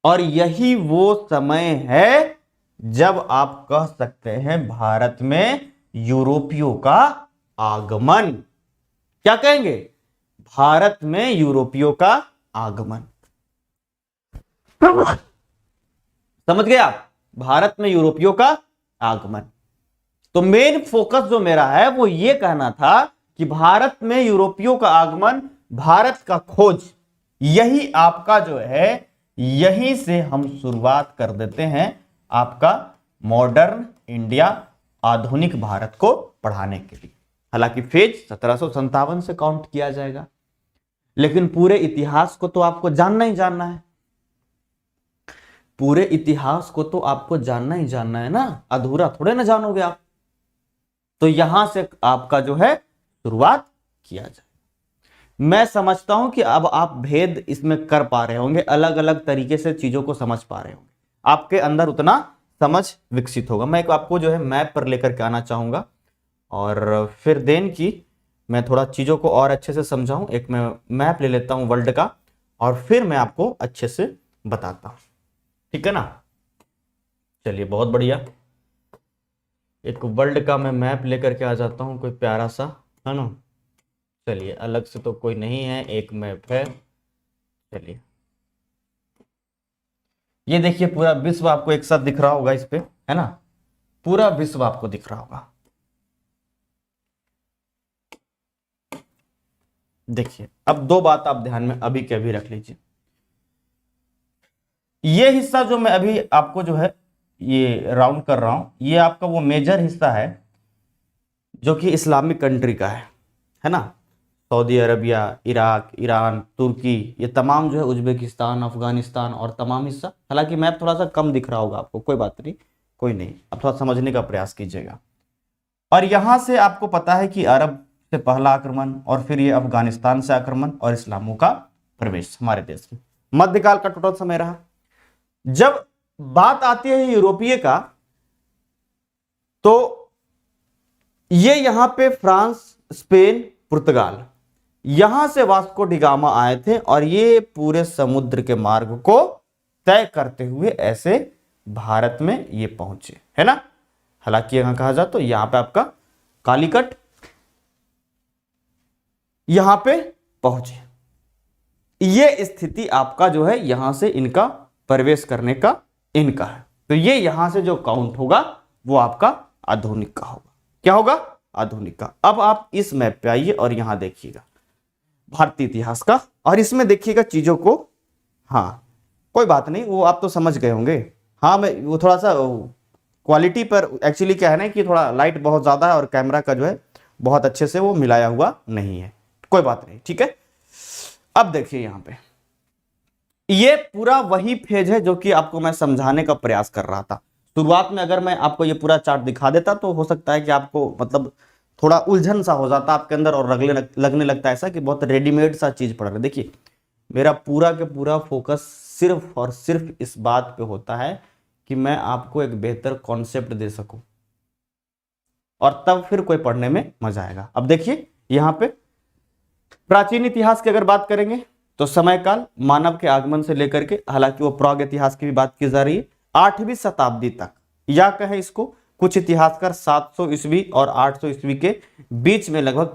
और यही वो समय है जब आप कह सकते हैं भारत में यूरोपियों का आगमन। क्या कहेंगे? भारत में यूरोपियों का आगमन। समझ गए आप? भारत में यूरोपियों का आगमन। तो मेन फोकस जो मेरा है वो ये कहना था कि भारत में यूरोपियों का आगमन, भारत का खोज, यही आपका जो है, यहीं से हम शुरुआत कर देते हैं आपका मॉडर्न इंडिया, आधुनिक भारत को पढ़ाने के लिए। हालांकि फेज 1757 से काउंट किया जाएगा, लेकिन पूरे इतिहास को तो आपको जानना ही जानना है। पूरे इतिहास को तो आपको जानना ही जानना है ना, अधूरा थोड़े ना जानोगे आप। तो यहां से आपका जो है शुरुआत किया जाए। मैं समझता हूं कि अब आप भेद इसमें कर पा रहे होंगे, अलग अलग तरीके से चीजों को समझ पा रहे होंगे, आपके अंदर उतना समझ विकसित होगा। मैं आपको जो है मैप पर लेकर के आना चाहूंगा, और फिर देन की मैं थोड़ा चीजों को और अच्छे से समझाऊं। एक मैं मैप ले लेता हूं वर्ल्ड का, और फिर मैं आपको अच्छे से बताता हूं, ठीक है ना? चलिए, बहुत बढ़िया। एक वर्ल्ड का मैं मैप लेकर के आ जाता हूं, कोई प्यारा सा, है ना? चलिए, अलग से तो कोई नहीं है, एक मैप है। चलिए, ये देखिए, पूरा विश्व आपको एक साथ दिख रहा होगा इस पे, है ना? पूरा विश्व आपको दिख रहा होगा। देखिए, अब दो बात आप ध्यान में अभी के अभी रख लीजिए। ये हिस्सा जो मैं अभी आपको जो है ये राउंड कर रहा हूं, ये आपका वो मेजर हिस्सा है जो कि इस्लामिक कंट्री का है ना? सऊदी अरबिया, इराक, ईरान, तुर्की, ये तमाम जो है, उज्बेकिस्तान, अफगानिस्तान और तमाम हिस्सा। हालांकि मैप थोड़ा सा कम दिख रहा होगा आपको, कोई बात नहीं, कोई नहीं, अब थोड़ा समझने का प्रयास कीजिएगा। और यहां से आपको पता है कि अरब से पहला आक्रमण, और फिर ये अफगानिस्तान से आक्रमण और इस्लामों का प्रवेश हमारे देश में। मध्यकाल का टोटल समय रहा। जब बात आती है यूरोपीय का, तो ये यहां पे फ्रांस, स्पेन, पुर्तगाल, यहां से वास्को डी गामा आए थे, और ये पूरे समुद्र के मार्ग को तय करते हुए ऐसे भारत में ये पहुंचे, है ना? हालांकि यहां कहा जाए तो यहां पे आपका कालीकट यहां पे पहुंचे। ये स्थिति आपका जो है यहां से इनका प्रवेश करने का इनका है। तो ये यहां से जो काउंट होगा वो आपका आधुनिक का होगा। क्या होगा? आधुनिक का। अब आप इस मैप पे आइए और यहां देखिएगा भारतीय इतिहास का, और इसमें देखिएगा चीजों को। हाँ, कोई बात नहीं, वो आप तो समझ गए होंगे। हाँ, मैं वो थोड़ा सा क्वालिटी पर एक्चुअली क्या है ना कि थोड़ा लाइट बहुत ज्यादा है और कैमरा का जो है बहुत अच्छे से वो मिलाया हुआ नहीं है। कोई बात नहीं, ठीक है। अब देखिए यहां पे ये पूरा वही फेज है जो कि आपको मैं समझाने का प्रयास कर रहा था। शुरुआत में अगर मैं आपको ये पूरा चार्ट दिखा देता तो हो सकता है कि आपको मतलब थोड़ा उलझन सा हो जाता आपके अंदर, और लगने लगता ऐसा कि बहुत रेडीमेड सा चीज पड़ रहा है। देखिए, मेरा पूरा के पूरा फोकस सिर्फ और सिर्फ इस बात पे होता है कि मैं आपको एक बेहतर कॉन्सेप्ट दे सकूं, और तब फिर कोई पढ़ने में मजा आएगा। अब देखिए यहां पे प्राचीन इतिहास की अगर बात करेंगे तो समय काल मानव के आगमन से लेकर के, हालांकि वो प्राग इतिहास की भी बात की जा रही है, 8वीं शताब्दी तक, या कहें इसको कुछ इतिहासकार 700 ईस्वी और 800 ईस्वी के बीच में लगभग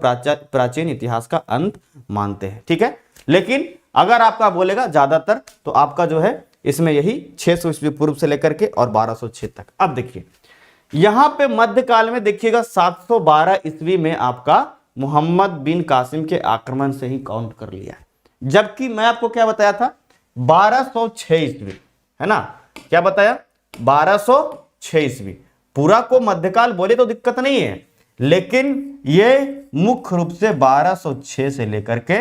प्राचीन इतिहास का अंत मानते हैं, ठीक है। लेकिन अगर आपका बोलेगा ज्यादातर तो आपका जो है इसमें यही 600 ईस्वी पूर्व से लेकर के और 1206 तक। अब देखिए यहां पे मध्यकाल में देखिएगा 712 ईस्वी में आपका मोहम्मद बिन कासिम के आक्रमण से ही काउंट कर लिया है, जबकि मैं आपको क्या बताया था 1206 ईस्वी, है ना, क्या बताया 1206 ईस्वी। पूरा को मध्यकाल बोले तो दिक्कत नहीं है, लेकिन ये मुख्य रूप से 1206 से लेकर के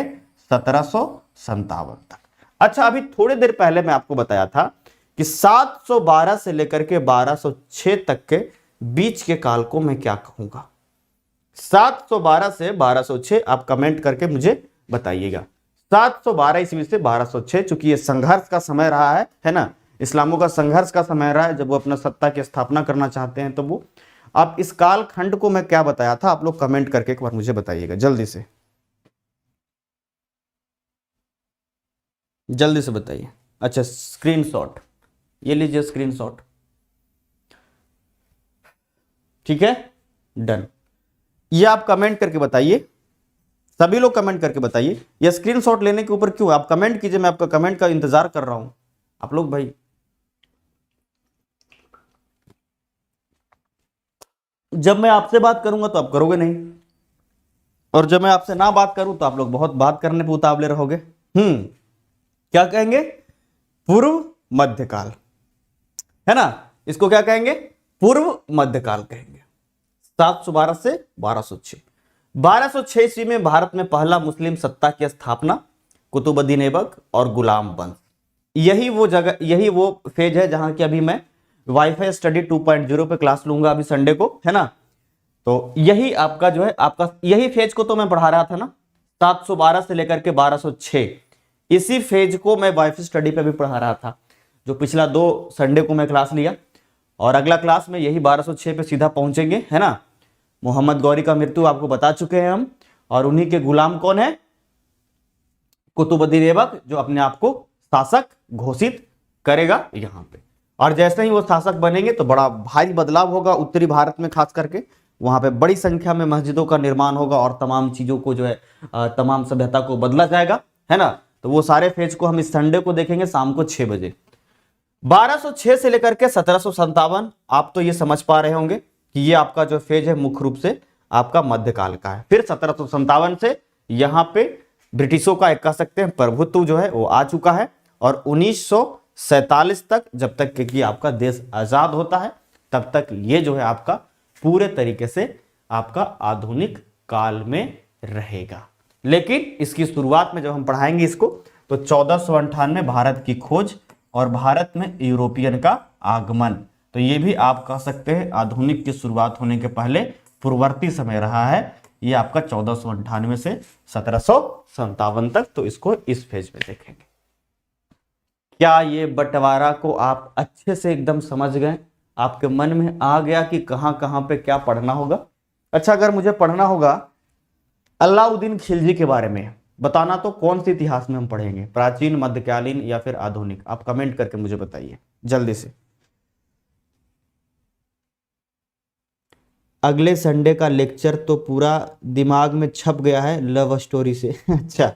1757 तक। अच्छा, अभी थोड़ी देर पहले मैं आपको बताया था कि 712 से लेकर के 1206 तक के बीच के काल को मैं क्या कहूंगा। 712 से 1206 आप कमेंट करके मुझे बताइएगा। 712 ईस्वी से 1206, चूंकि ये संघर्ष का समय रहा है ना, इस्लामों का संघर्ष का समय रहा है, जब वो अपना सत्ता की स्थापना करना चाहते हैं तो वो। अब इस काल खंड को मैं क्या बताया था, आप लोग कमेंट करके एक बार मुझे बताइएगा जल्दी से, जल्दी से बताइए। अच्छा, स्क्रीनशॉट ये लीजिए, स्क्रीनशॉट, ठीक है, डन। ये आप कमेंट करके बताइए, सभी लोग कमेंट करके बताइए। ये स्क्रीनशॉट लेने के ऊपर क्यों, आप कमेंट कीजिए, मैं आपका कमेंट का इंतजार कर रहा हूं। आप लोग भाई, जब मैं आपसे बात करूंगा तो आप करोगे नहीं, और जब मैं आपसे ना बात करूं तो आप लोग बहुत बात करने पे उतावले रहोगे। क्या कहेंगे, पूर्व मध्यकाल, है ना, इसको क्या कहेंगे, पूर्व मध्यकाल कहेंगे। 712 से 1206। 1206 ईस्वी में भारत में पहला मुस्लिम सत्ता की स्थापना, कुतुबुद्दीन ऐबक और गुलाम वंश। यही वो जगह, यही वो फेज है जहां की अभी मैं वाईफाई स्टडी 2.0 पे क्लास लूंगा अभी संडे को, है ना। तो यही आपका जो है, आपका यही फेज को तो मैं पढ़ा रहा था ना, 712 से लेकर के 1206, इसी फेज को मैं वाईफाई स्टडी पे भी पढ़ा रहा था, जो पिछला 2 संडे को मैं क्लास लिया, और अगला क्लास में यही 1206 पे सीधा पहुंचेंगे, है ना। मोहम्मद गौरी का मृत्यु आपको बता चुके हैं हम, और उन्हीं के गुलाम कौन है, कुतुबुद्दीन ऐबक, जो अपने आप को शासक घोषित करेगा यहां पे। और जैसे ही वो शासक बनेंगे तो बड़ा भारी बदलाव होगा उत्तरी भारत में, खास करके वहां पे बड़ी संख्या में मस्जिदों का निर्माण होगा, और तमाम चीजों को जो है, तमाम सभ्यता को बदला जाएगा, है ना। तो वो सारे फेज को हम इस संडे को देखेंगे शाम को 6 बजे। 1206 से लेकर के 1757, आप तो ये समझ पा रहे होंगे कि ये आपका जो फेज है मुख्य रूप से आपका मध्यकाल का है। फिर 1757 से यहां पे ब्रिटिशों का एक कह सकते हैं प्रभुत्व जो है वो आ चुका है, और 1947 तक, जब तक कि आपका देश आजाद होता है, तब तक ये जो है आपका पूरे तरीके से आपका आधुनिक काल में रहेगा। लेकिन इसकी शुरुआत में जब हम पढ़ाएंगे इसको, तो 1498 भारत की खोज और भारत में यूरोपियन का आगमन, तो ये भी आप कह सकते हैं आधुनिक की शुरुआत होने के पहले पूर्ववर्ती समय रहा है। ये आपका 1498 से 1757 तक, तो इसको इस फेज में देखेंगे। क्या ये बंटवारा को आप अच्छे से एकदम समझ गए, आपके मन में आ गया कि कहां कहां पे क्या पढ़ना होगा। अच्छा, अगर मुझे पढ़ना होगा अलाउद्दीन खिलजी के बारे में बताना, तो कौन से इतिहास में हम पढ़ेंगे, प्राचीन, मध्यकालीन या फिर आधुनिक, आप कमेंट करके मुझे बताइए जल्दी से। अगले संडे का लेक्चर तो पूरा दिमाग में छप गया है लव स्टोरी से। अच्छा,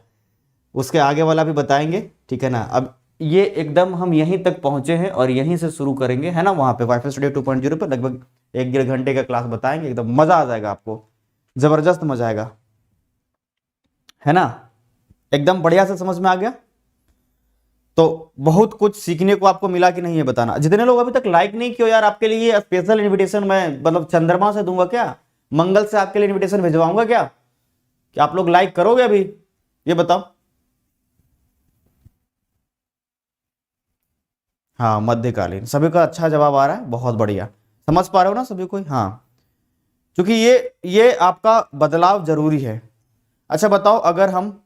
उसके आगे वाला भी बताएंगे, ठीक है ना। अब ये एकदम हम यहीं तक पहुंचे हैं और यहीं से शुरू करेंगे, है ना। वहां पे वाईफाई स्टडी 2.0 पे लगभग 1-1.5 घंटे का क्लास बताएंगे, एकदम मजा आ जाएगा आपको, जबरदस्त मजा आएगा, है ना। एकदम बढ़िया से समझ में आ गया, तो बहुत कुछ सीखने को आपको मिला कि नहीं है बताना। जितने लोग अभी तक लाइक नहीं किए यार, आपके लिए स्पेशल इनविटेशन मैं मतलब चंद्रमा से दूंगा क्या, मंगल से आपके लिए इनविटेशन भिजवाऊंगा क्या, कि आप लोग लाइक करोगे अभी, ये बताओ। हाँ, मध्यकालीन, सभी का अच्छा जवाब आ रहा है, बहुत बढ़िया, समझ पा रहे हो ना सभी कोई। हाँ, क्योंकि ये आपका बदलाव जरूरी है। अच्छा बताओ, अगर हम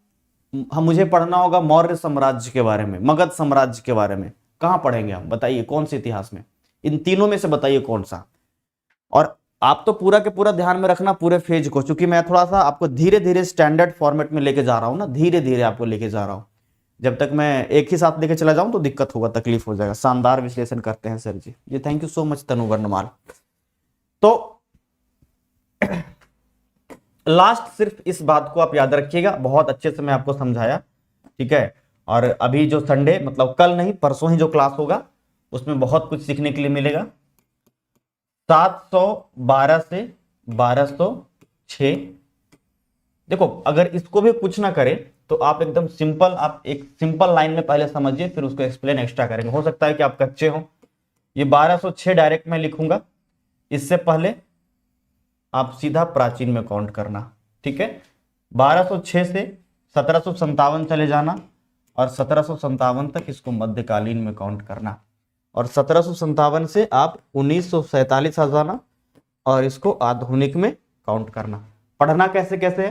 मुझे पढ़ना होगा मौर्य साम्राज्य के बारे में, मगध साम्राज्य के बारे में, कहां पढ़ेंगे हम, बताइए कौन से इतिहास में, इन तीनों में से बताइए कौन सा। और आप तो पूरा के पूरा ध्यान में रखना पूरे फेज को, क्योंकि मैं थोड़ा सा आपको धीरे धीरे स्टैंडर्ड फॉर्मेट में लेके जा रहा हूं ना, धीरे धीरे आपको लेके जा रहा हूं। जब तक मैं एक ही साथ लेके चला जाऊं तो दिक्कत होगा, तकलीफ हो जाएगा। शानदार विश्लेषण करते हैं सर जी, ये थैंक यू सो मच तनु वर्णमाल। तो लास्ट सिर्फ इस बात को आप याद रखिएगा, बहुत अच्छे से मैं आपको समझाया, ठीक है। और अभी जो संडे मतलब कल नहीं परसों ही जो क्लास होगा, उसमें बहुत कुछ सीखने के लिए मिलेगा। 712 से 1206। देखो अगर इसको भी कुछ ना करे तो आप एकदम सिंपल, आप एक सिंपल लाइन में पहले समझिए, फिर उसको एक्सप्लेन एक्स्ट्रा करेंगे। हो सकता है कि आप कच्चे हो। ये 1206 डायरेक्ट मैं लिखूंगा, इससे पहले आप सीधा प्राचीन में काउंट करना, ठीक है। 1206 से 1757 चले जाना और 1757 तक इसको मध्यकालीन में काउंट करना, और 1757 से आप 1947 आ जाना और इसको आधुनिक में काउंट करना। पढ़ना कैसे कैसे है,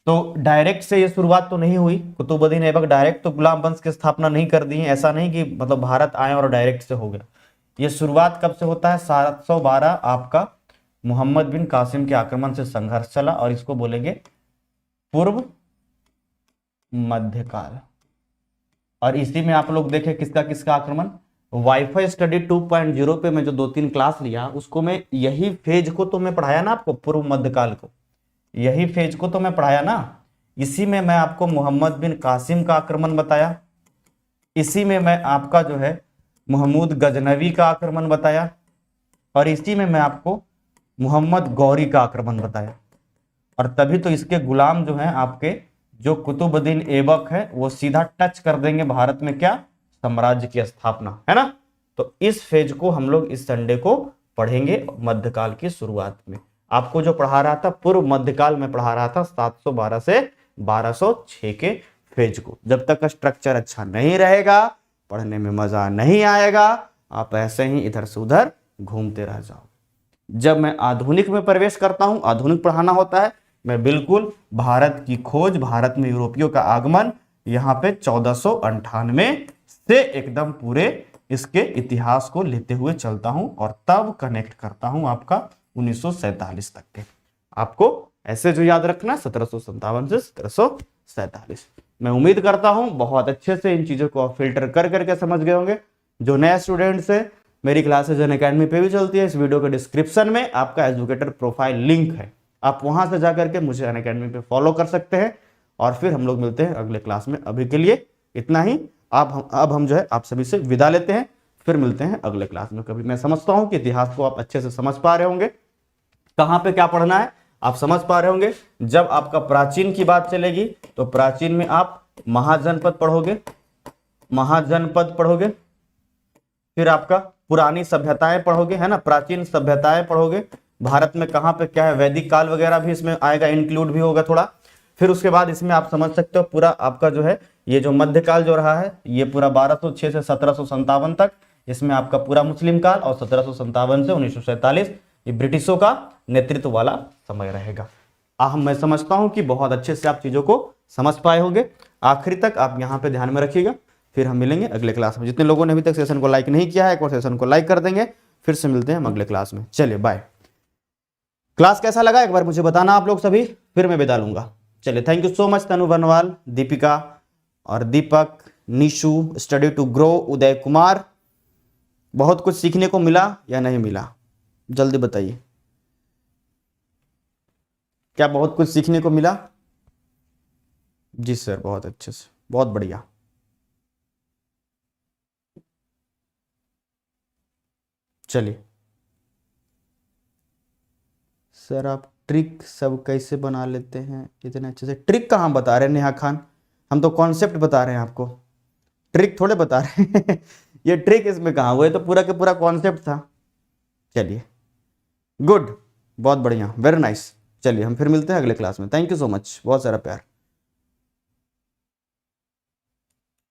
तो डायरेक्ट से ये शुरुआत तो नहीं हुई, कुतुबुद्दीन ऐबक डायरेक्ट तो गुलाम वंश की स्थापना नहीं कर दी है, ऐसा नहीं कि मतलब भारत आए और डायरेक्ट से हो गया। ये शुरुआत कब से होता है, 712 आपका मोहम्मद बिन कासिम के आक्रमण से संघर्ष चला, और इसको बोलेंगे पूर्व मध्यकाल। और इसी में आप लोग देखें किसका किसका आक्रमण, वाईफाई स्टडी 2.0 पे मैं जो 2-3 क्लास लिया उसको मैं यही फेज को तो मैं पढ़ाया ना आपको, पूर्व मध्यकाल को, यही फेज को तो मैं पढ़ाया ना। इसी में मैं आपको मोहम्मद बिन कासिम का आक्रमण बताया, इसी में मैं आपका जो है महमूद गजनवी का आक्रमण बताया, और इसी में मैं आपको मोहम्मद गौरी का आक्रमण बताया। और तभी तो इसके गुलाम जो हैं आपके, जो कुतुबुद्दीन ऐबक है, वो सीधा टच कर देंगे भारत में क्या, साम्राज्य की स्थापना, है ना। तो इस फेज को हम लोग इस संडे को पढ़ेंगे मध्यकाल की शुरुआत में। आपको जो पढ़ा रहा था पूर्व मध्यकाल में पढ़ा रहा था 712 से 1206 के फेज को। जब तक स्ट्रक्चर अच्छा नहीं रहेगा, पढ़ने में मजा नहीं आएगा, आप ऐसे ही इधर से उधर घूमते रह जाओ। जब मैं आधुनिक में प्रवेश करता हूं, आधुनिक पढ़ाना होता है, मैं बिल्कुल भारत की खोज, भारत में यूरोपियों का आगमन, यहाँ पे 1498 से एकदम पूरे इसके इतिहास को लेते हुए चलता हूं, और तब कनेक्ट करता हूं आपका 1947 तक के। आपको ऐसे जो याद रखना, 1757 से 1747। मैं उम्मीद करता हूं बहुत अच्छे से इन चीजों को आप फिल्टर कर करके समझ गए होंगे। जो नए स्टूडेंट्स है, मेरी क्लासेज अनअकैडमी पे भी चलती है, इस वीडियो के डिस्क्रिप्शन में आपका एजुकेटर प्रोफाइल लिंक है, आप वहां से जाकर के मुझे अनअकैडमी पे फॉलो कर सकते हैं। और फिर हम लोग मिलते हैं अगले क्लास में। अभी के लिए इतना ही। अब हम जो है आप सभी से विदा लेते हैं, फिर मिलते हैं अगले क्लास में कभी। मैं समझता हूं कि इतिहास को आप अच्छे से समझ पा रहे होंगे, कहां पे क्या पढ़ना है आप समझ पा रहे होंगे। जब आपका प्राचीन की बात चलेगी तो प्राचीन में आप महाजनपद पढ़ोगे, महाजनपद पढ़ोगे, फिर आपका पुरानी सभ्यताएं पढ़ोगे, है ना, प्राचीन सभ्यताएं पढ़ोगे। भारत में कहां पे क्या है, वैदिक काल वगैरह भी इसमें आएगा, इंक्लूड भी होगा थोड़ा। फिर उसके बाद इसमें आप समझ सकते हो पूरा आपका जो है ये जो मध्यकाल जो रहा है, ये पूरा 1206 से 1757 तक, इसमें आपका पूरा मुस्लिम काल, और 1757 से 1947 ये ब्रिटिशों का नेतृत्व वाला समय रहेगा। मैं समझता हूं कि बहुत अच्छे से आप चीजों को समझ पाए होंगे। आखिरी तक आप यहाँ पे ध्यान में रखिएगा। फिर हम मिलेंगे अगले क्लास में। जितने लोगों ने अभी तक सेशन को लाइक नहीं किया है, एक और सेशन को लाइक कर देंगे। फिर से मिलते हैं हम अगले क्लास में। चलिए बाय। क्लास कैसा लगा एक बार मुझे बताना आप लोग सभी, फिर मैं विदा लूंगा। चलिए, थैंक यू सो मच तनु बनवाल, दीपिका और दीपक, Nishu, study to grow, Uday Kumar. बहुत कुछ सीखने को मिला या नहीं मिला, जल्दी बताइए। क्या बहुत कुछ सीखने को मिला? जी सर, बहुत अच्छे से, बहुत बढ़िया। चलिए सर, आप ट्रिक सब कैसे बना लेते हैं इतने अच्छे से? ट्रिक कहाँ बता रहे हैं नेहा खान, हम तो कॉन्सेप्ट बता रहे हैं आपको, ट्रिक थोड़े बता रहे हैं। ये ट्रिक इसमें कहाँ हुआ, ये तो पूरा का पूरा कॉन्सेप्ट था। चलिए, गुड, बहुत बढ़िया, वेरी नाइस। चलिए हम फिर मिलते हैं अगले क्लास में। थैंक यू सो मच, बहुत सारा प्यार।